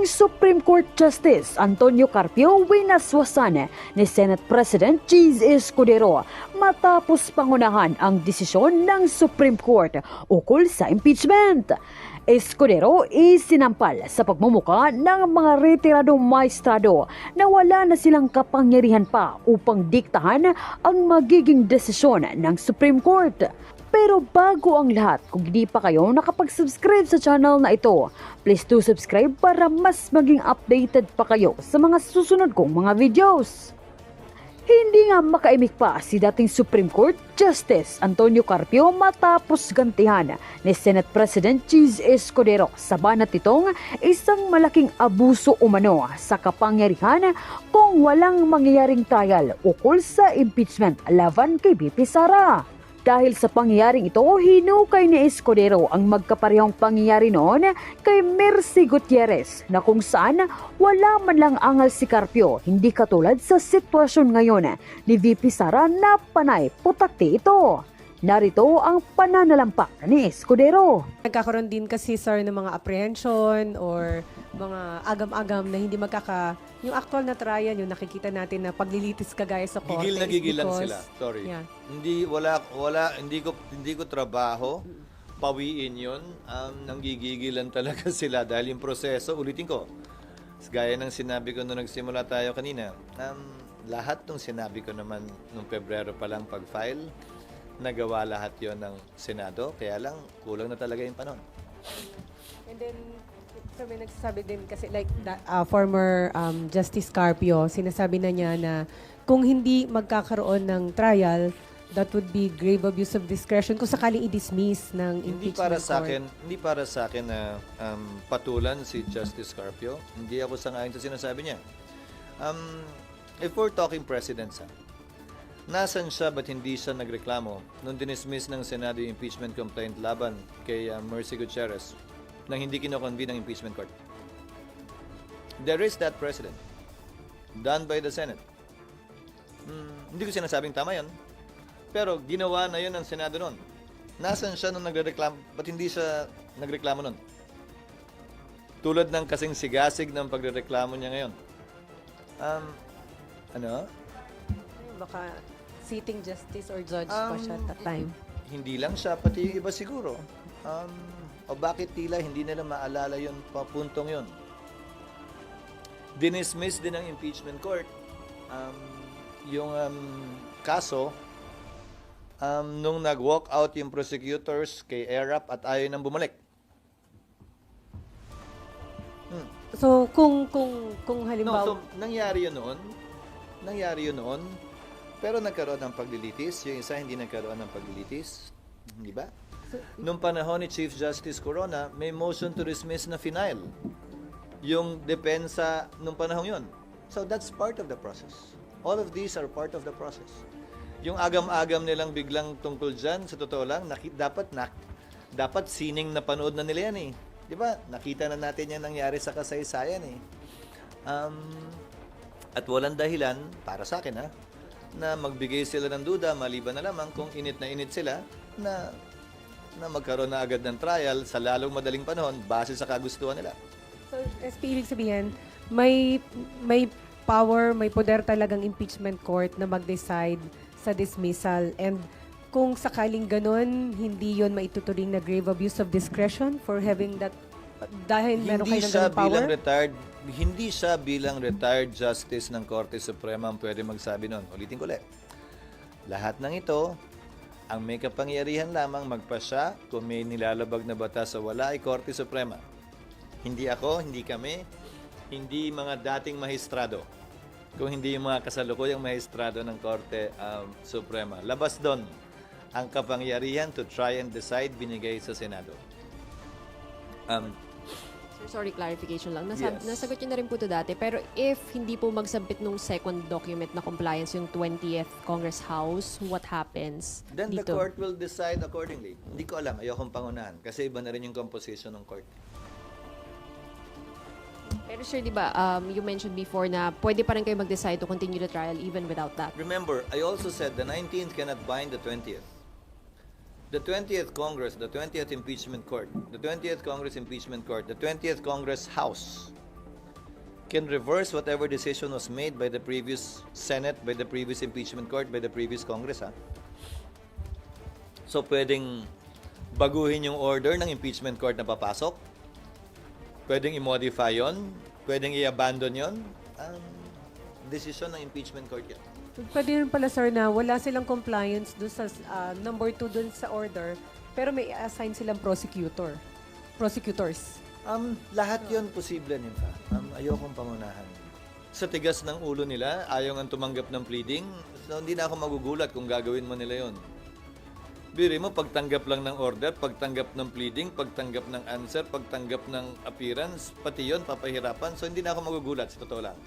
Supreme Court Justice Antonio Carpio winaswasan ni Senate President Cheese Escudero matapos pangunahan ang desisyon ng Supreme Court ukol sa impeachment. Escudero isinampal sa pagmumuka ng mga retiradong maestrado na wala na silang kapangyarihan pa upang diktahan ang magiging desisyon ng Supreme Court. Pero bago ang lahat, kung hindi pa kayo nakapag-subscribe sa channel na ito, please do subscribe para mas maging updated pa kayo sa mga susunod kong mga videos. Hindi nga makaimik pa si dating Supreme Court Justice Antonio Carpio matapos gantihan ni Senate President Cheese Escudero sa banat nitong isang malaking abuso umano sa kapangyarihan kung walang mangyayaring trial ukol sa impeachment laban kay VP Sara. Dahil sa pangyayaring ito, hinukay ni Escudero ang magkaparehong pangyayari noon kay Mercy Gutierrez na kung saan wala man lang angal si Carpio, hindi katulad sa sitwasyon ngayon ni VP Sara na panay putakti ito. Narito ang pananalampak ni Escudero. Nagkakaroon din kasi, sir, ng mga apprehension or mga agam-agam na hindi yung actual na trial, yung nakikita natin na paglilitis kagaya sa korte. Gigil na gigil lang sila. Sorry. Yeah. Hindi ko trabaho. Pawiin 'yon. Nanggigigilan talaga sila dahil yung proseso, ulitin ko. Gaya ng sinabi ko nung nagsimula tayo kanina. Lahat ng sinabi ko naman nung Pebrero pa lang pag-file, nagawa lahat 'yon ng Senado, kaya lang kulang na talaga yung panahon. And then, so may nagsasabi din kasi like former Justice Carpio, sinasabi na niya na kung hindi magkakaroon ng trial, that would be grave abuse of discretion kung sakaling i-dismiss ng impeachment court. Hindi para sa akin na patulan si Justice Carpio. Hindi ako sangayon sa sinasabi niya. If we're talking precedents, nasan siya ba't hindi siya nagreklamo nung dinismiss ng Senado yung impeachment complaint laban kay Mercy Gutierrez nang hindi kinoconvene ng impeachment court? There is that precedent done by the Senate. Hindi ko sinasabing tama yun, pero ginawa na yun ng Senado noon. Nasaan siya nung nagreklamo? Ba't hindi siya nagreklamo noon? Tulad ng kasing sigasig ng pagrereklamo niya ngayon. Baka sitting justice or judge pa siya at that time. Hindi lang siya, pati yung iba siguro. O bakit tila hindi nila maalala yun, papuntong yun. Dinismiss din ng impeachment court yung kaso nung nag-walk out yung prosecutors kay ERAP at ayaw nang bumalik. So kung halimbawa So nangyari yun noon, pero nagkaroon ng paglilitis. Yung isa hindi nagkaroon ng paglilitis, di ba? Nung panahon ni Chief Justice Corona, may motion to dismiss na final yung depensa nung panahon yun. So that's part of the process. All of these are part of the process. Yung agam-agam nilang biglang tungkol dyan, sa totoo lang, dapat sining na panood na nila yan eh. Di ba? Nakita na natin yan nangyari sa kasaysayan eh. At walang dahilan, para sa akin na magbigay sila ng duda, maliban na lamang kung init sila, na magkaroon na agad ng trial sa lalong madaling panahon base sa kagustuhan nila. So, SP, ibig sabihin, may power, may poder talagang impeachment court na mag-decide sa dismissal. And kung sakaling ganun, hindi yon maituturing na grave abuse of discretion for having that, dahil meron kayo ng ganung power? Hindi siya bilang retired justice ng Korte Suprema ang pwede magsabi nun. Ulitin ko ulit. Lahat ng ito, ang may kapangyarihan lamang magpasya kung may nilalabag na batas sa wala ay Korte Suprema. Hindi ako, hindi kami, hindi mga dating mahistrado. Kung hindi yung mga kasalukuyang mahistrado ng Korte Suprema. Labas doon ang kapangyarihan to try and decide binigay sa Senado. Sorry, clarification lang. Yes. Nasagot nyo na rin po ito dati. Pero if hindi po magsabit nung second document na compliance yung 20th Congress House, what happens Then dito? the court will decide accordingly. Hindi ko alam, ayokong pangunahan. Kasi iba na rin yung composition ng court. Pero sir, di ba, you mentioned before na pwede pa rin kayo mag-decide to continue the trial even without that. Remember, I also said the 19th cannot bind the 20th. The 20th Congress, the 20th Impeachment Court, the 20th Congress Impeachment Court, the 20th Congress House can reverse whatever decision was made by the previous Senate, by the previous impeachment court, by the previous Congress. So pwedeng baguhin yung order ng impeachment court na papasok. Pwedeng i-modify yon, pwedeng i-abandon yon. Decision ng impeachment court yan. Pwede rin pala, sir, na wala silang compliance doon sa number 2 doon sa order, pero may assign silang prosecutors. Lahat yon posible din pa. Ayokong pangunahan. Sa tigas ng ulo nila, ayaw nga tumanggap ng pleading. So, hindi na ako magugulat kung gagawin mo nila yon. Biri mo, pagtanggap lang ng order, pagtanggap ng pleading, pagtanggap ng answer, pagtanggap ng appearance, pati yon papahirapan. So, hindi na ako magugulat, sa totoo lang.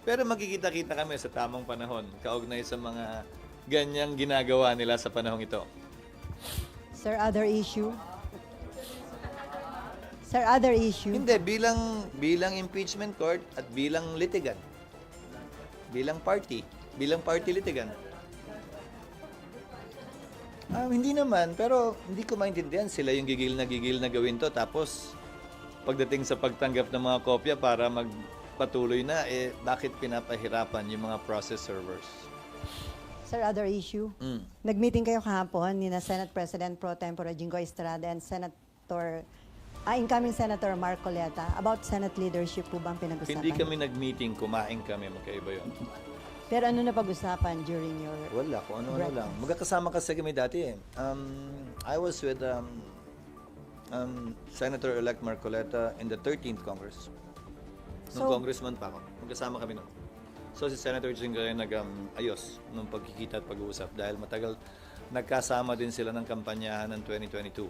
Pero magkikita-kita kami sa tamang panahon, kaugnay sa mga ganyang ginagawa nila sa panahong ito. Sir, other issue? Sir, other issue? Hindi, bilang impeachment court at bilang litigant. Bilang party litigant. Hindi naman, pero hindi ko maintindihan sila yung gigil na gawin to. Tapos, pagdating sa pagtanggap ng mga kopya para magpatuloy na, bakit pinapahirapan yung mga process servers? Sir, other issue? Nag-meeting kayo kahapon ni na Senate President Pro Tempore Jingo Estrada and incoming Senator Marcoleta about Senate leadership po bang pinag-usapan? Hindi kami nag-meeting, kumain kami, magkaiba yun. Pero ano na pag-usapan during your... Wala, kung ano lang. Magkakasama kasi kami dati eh. I was with Senator-elect Marcoleta in the 13th Congress. Nung congressman pa ako. Magkasama kami noon. So si Senator Jinggoy nag-ayos nung pagkikita at pag-uusap dahil matagal nagkasama din sila ng kampanyahan ng 2022.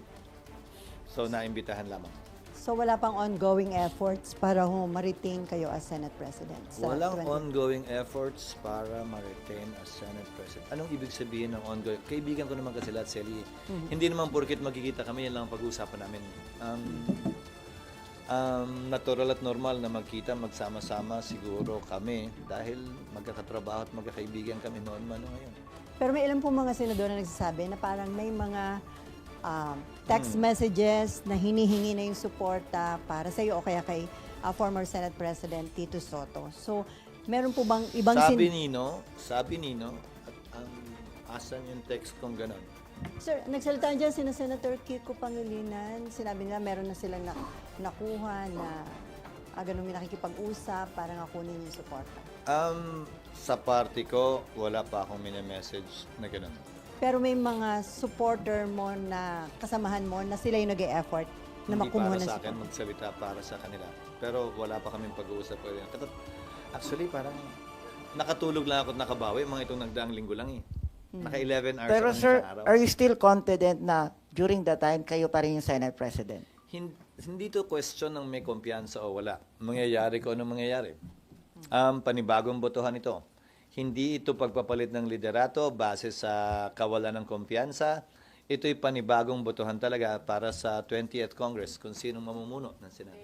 So naimbitahan lamang. So wala pang ongoing efforts para ma-retain kayo as Senate President? Sa Walang 20 ongoing efforts para ma-retain as Senate President. Anong ibig sabihin ng ongoing? Kaibigan ko naman kasi lahat, Sally. Hindi naman porket magkikita kami, yan lang ang pag-uusapan namin. Natural at normal na magkita, magsama-sama siguro kami dahil magkakatrabaho at magkakaibigan kami noon man o ngayon. Pero may ilan po mga senador na nagsasabi na parang may mga text messages na hinihingi na yung suporta para sa iyo o kaya kay former Senate President Tito Soto. So, meron po bang ibang Sabi Nino, at asan yung text kong ganon? Sir, nagsalita dyan sina Senator Kiko Pangilinan. Sinabi nila meron na silang nakuha na ganun may nakikipag-usap para nga kunin yung suporta. Sa party ko, wala pa akong mini-message na ganon. Pero may mga supporter mo na kasamahan mo na sila yung nag-e-effort na makumuha Hindi ng para sa akin, support. magsalita para sa kanila. Pero wala pa kaming pag-uusap. Actually, parang nakatulog lang ako at nakabawi. Mga itong nagdaang linggo lang eh. Naka-11 hours Pero ako sir, isang araw. are you still confident na during that time, kayo pa rin yung Senate President? Hindi to question ng may kumpiyansa o wala. Mangyayari ko anong mangyayari. Panibagong botohan ito. Hindi ito pagpapalit ng liderato base sa kawalan ng kumpiyansa. Ito'y panibagong botohan talaga para sa 20th Congress kung sinong mamumuno ng Senado.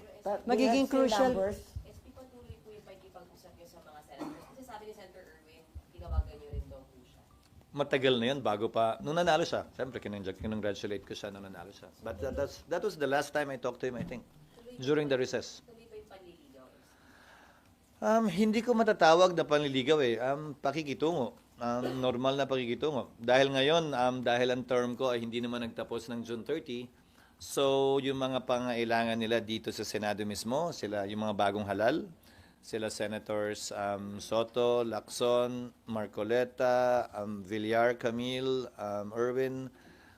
Magiging crucial. SP patuloy po yung pagkipag-usap niyo sa mga senators. Kasi sabi ni Senator Erwin, tinawagan niyo rin daw po siya. Matagal na yun bago pa, nung nanalo siya. Siyempre, kinongratulate ko siya nung nanalo siya. But that was the last time I talked to him, I think. During the recess. Tuloy ba yung panliligaw? Hindi ko matatawag na panliligaw eh. Pakikitungo. Normal na pakikitungo. Dahil ngayon, dahil ang term ko ay hindi naman nagtapos ng June 30, so yung mga pangailangan nila dito sa Senado mismo, sila yung mga bagong halal, sila Senators Soto, Lacson, Marcoleta, Villar, Camille, Erwin,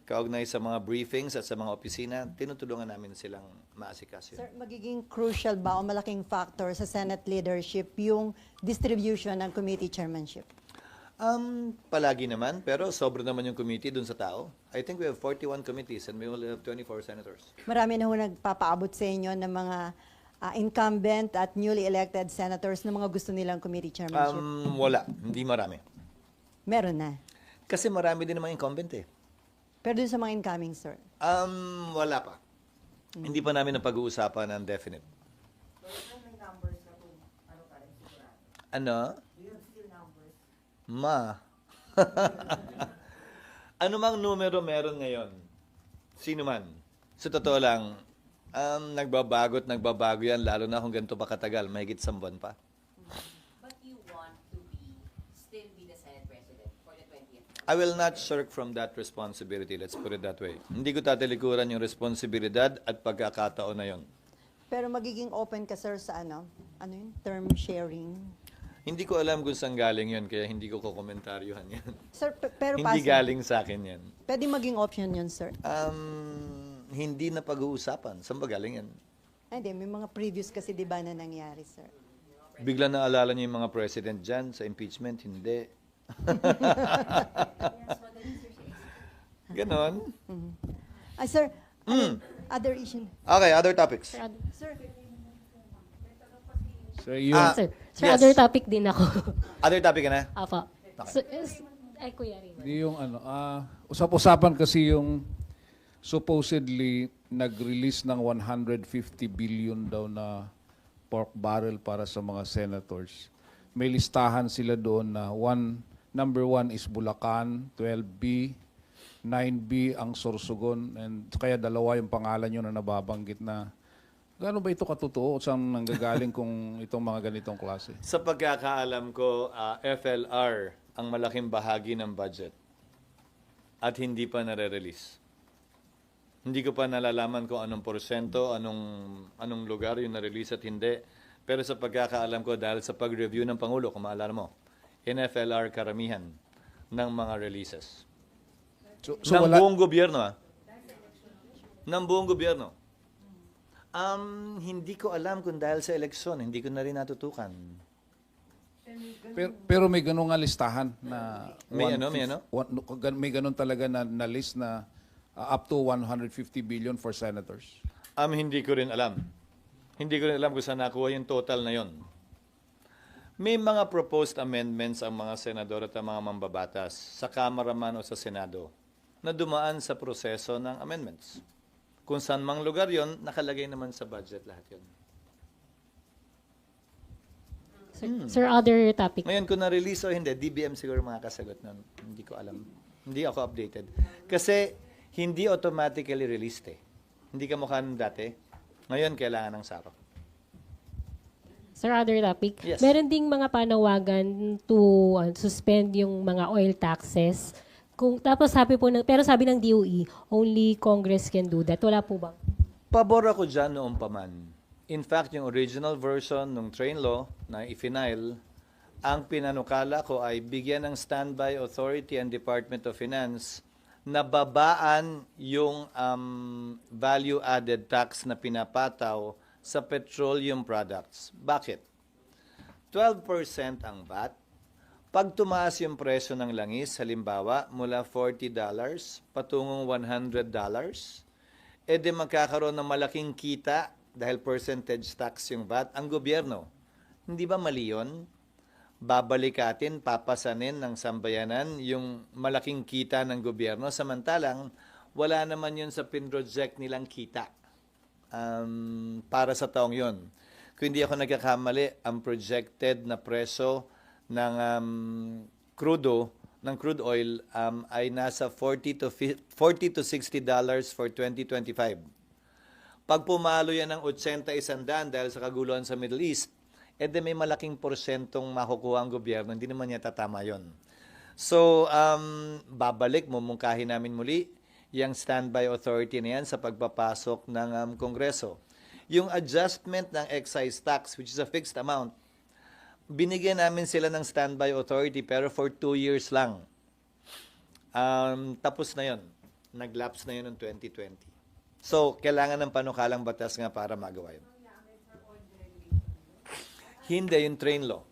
kaugnay sa mga briefings at sa mga opisina, tinutulungan namin silang maasikaso. Sir, magiging crucial ba o malaking factor sa Senate leadership yung distribution ng committee chairmanship? Palagi naman, pero sobra naman yung committee dun sa tao. I think we have 41 committees and we only have 24 senators. Marami na ho nagpapaabot sa inyo ng mga incumbent at newly elected senators na mga gusto nilang committee chairmanship. Wala, hindi marami. Meron na. Kasi marami din naman incumbent eh. Pero dun sa mga incoming, sir. Wala pa. Hindi pa namin napag-uusapan ng definite. Ano? Ma. Ano mang numero meron ngayon? Sino man? Sa totoo lang, Nagbabago yan, lalo na kung ganito pa katagal, mahigit 1 buwan pa. But you want to still be the Senate President for the 20th? I will not shirk from that responsibility, let's put it that way. Hindi ko tatalikuran yung responsibilidad at pagkakataon na yon. Pero magiging open ka, sir, sa ano yun? Term sharing. Hindi ko alam kung saan galing yon, kaya hindi ko kukomentaryuhan yan. Sir, pero Hindi possible. galing sa akin yan. Pwede maging option yun, sir. Hindi na pag-uusapan. Saan ba galing yan? Ay, hindi, may mga previous kasi di ba na nangyari, sir. Bigla naalala niyo yung mga president dyan sa impeachment? Hindi. Ganon. Ah, sir, other issue. Okay, other topics. Sir, So, yun, Sir, Yes. other topic din ako. Other topic ka na? Apa. Ay, Kuya Raymond. yung usap-usapan kasi yung supposedly nag-release ng 150 billion daw na pork barrel para sa mga senators. May listahan sila doon na number 1 is Bulacan, 12B, 9B ang Sorsogon, and kaya dalawa yung pangalan nyo na nababanggit na gaano ba ito katotoo? Saan nanggagaling kung itong mga ganitong klase? Sa pagkakaalam ko, FLR ang malaking bahagi ng budget at hindi pa nare-release. Hindi ko pa nalalaman kung anong porsyento, anong lugar yung na-release at hindi. Pero sa pagkakaalam ko, dahil sa pag-review ng Pangulo, kung maalala mo, NFLR karamihan ng mga releases. So ng wala, buong gobyerno, ng buong gobyerno. Hindi ko alam kung dahil sa eleksyon, hindi ko na rin natutukan. pero may ganun nga listahan na May ano? may ganun talaga na list na up to 150 billion for senators. Hindi ko rin alam. Hindi ko rin alam kung saan nakuha yung total na yon. May mga proposed amendments ang mga senador at ang mga mambabatas sa Kamara man o sa Senado na dumaan sa proseso ng amendments. Kung saan mang lugar yon, nakalagay naman sa budget lahat yon. Sir, other topic. Ngayon, kung na-release o hindi, DBM siguro makakasagot nun. Hindi ko alam. Hindi ako updated. Kasi hindi automatically released eh. Hindi ka mukha ng dati. Ngayon, kailangan ng saro. Sir, other topic. Yes. Meron ding mga panawagan to suspend yung mga oil taxes. Tapos pero sabi ng DOE, only Congress can do that. Wala po ba? Pabor ako dyan noong paman. In fact, yung original version ng train law na i-final, ang pinanukala ko ay bigyan ng standby authority and Department of Finance na babaan yung value-added tax na pinapataw sa petroleum products. Bakit? 12% ang VAT. Pag tumaas yung presyo ng langis, halimbawa, mula $40 patungong $100, edi magkakaroon ng malaking kita dahil percentage tax yung VAT ang gobyerno. Hindi ba mali yun? Babalikatin, papasanin ng sambayanan yung malaking kita ng gobyerno, samantalang wala naman yun sa pinroject nilang kita para sa taong yun. Kung hindi ako nagkakamali, ang projected na presyo ng crude oil ay nasa $40 to $60 for 2025. Pag pumalo yan ng 80 100 dahil sa kaguluhan sa Middle East, edi may malaking porsyentong makukuha ang gobyerno, hindi naman niya tatama yon. So, babalik, mumungkahin namin muli yung standby authority na yan sa pagpapasok ng Kongreso. Yung adjustment ng excise tax, which is a fixed amount, binigyan namin sila ng standby authority pero for 2 years lang. Tapos na yon. Nag-lapse na yun noong 2020. So, kailangan ng panukalang batas nga para magawa yun. Hindi, yung train law.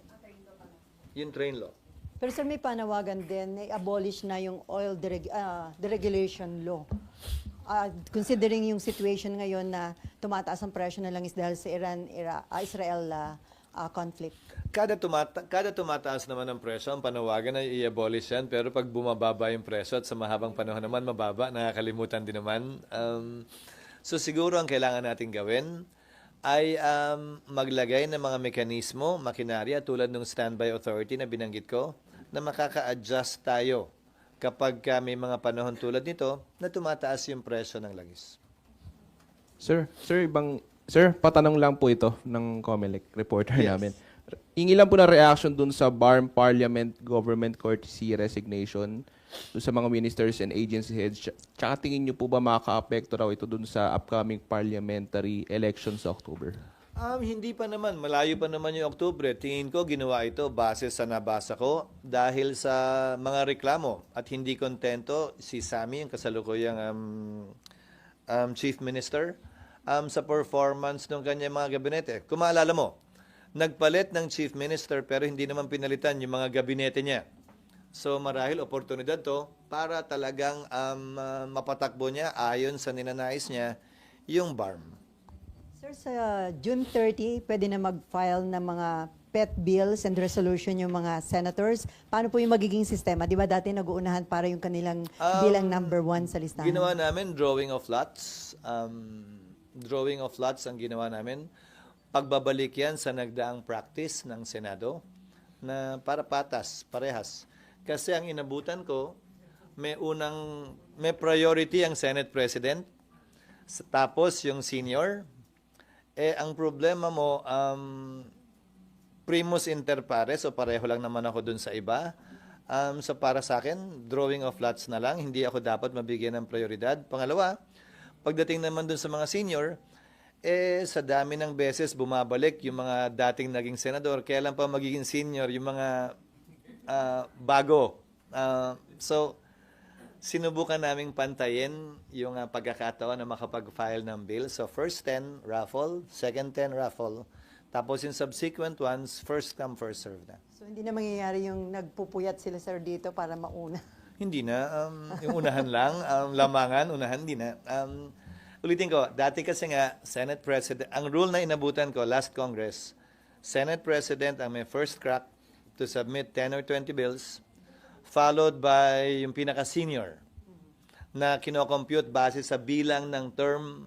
Yung train law. pero sir, may panawagan din na i-abolish na yung oil deregulation law. Considering yung situation ngayon na tumataas ang presyo na langis dahil sa Israel conflict. Kada tumataas naman ang presyo, ang panawagan ay i-abolish yan, pero pag bumababa yung presyo at sa mahabang panahon naman mababa, nakakalimutan din naman. So siguro ang kailangan natin gawin ay maglagay ng mga mekanismo, makinarya tulad ng standby authority na binanggit ko, na makaka-adjust tayo kapag may mga panahon tulad nito na tumataas yung presyo ng langis. Sir, patanong lang po ito ng COMELEC reporter Yes. namin. Hingi lang po na reaction dun sa BARM Parliament Government Courtesy Resignation dun sa mga ministers and agency heads. Tsaka tingin niyo po ba makaka-apekto raw ito dun sa upcoming parliamentary elections sa October? Hindi pa naman. Malayo pa naman yung Oktubre. Tingin ko ginawa ito base sa nabasa ko dahil sa mga reklamo at hindi kontento si Sammy, yung kasalukuyang Chief Minister, sa performance ng kanyang mga gabinete. Kung maalala mo, nagpalit ng Chief Minister pero hindi naman pinalitan yung mga gabinete niya. So marahil oportunidad to para talagang mapatakbo niya ayon sa ninanais niya yung BARM. Sir, sa June 30, pwede na mag-file ng mga pet bills and resolution yung mga senators. Paano po yung magiging sistema? Di ba dati nag-uunahan para yung kanilang bilang number 1 sa listahan? Ginawa namin drawing of lots. Drawing of lots ang ginawa namin. Pagbabalik yan sa nagdaang practice ng Senado na para patas, parehas. Kasi ang inabutan ko, may priority ang Senate President, tapos yung senior. Ang problema mo, primus inter pares, o pareho lang naman ako dun sa iba. So para sa akin, drawing of lots na lang, hindi ako dapat mabigyan ng prioridad. Pangalawa, pagdating naman dun sa mga senior, sa dami ng beses bumabalik yung mga dating naging senador, kailan pa magiging senior yung mga bago. So, sinubukan naming pantayin yung pagkakataon na makapag-file ng bill. So, first 10, raffle. Second 10, raffle. Tapos yung subsequent ones, first come, first serve na. So hindi na mangyayari yung nagpupuyat sila, sir, dito para mauna. Hindi na. Yung unahan lang. Lamangan, unahan, hindi na. Ulitin ko, dati kasi nga, Senate President, ang rule na inabutan ko last Congress, Senate President ang may first crack to submit 10 or 20 bills, followed by yung pinaka-senior na kinocompute base sa bilang ng term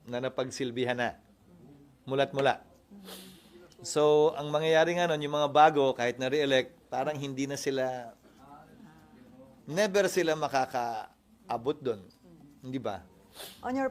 na napagsilbihan na. Mula't-mula. So, ang mangyayari nga nun, yung mga bago, kahit na re-elect, parang hindi na sila, never sila makakaabot doon. Hindi ba? On your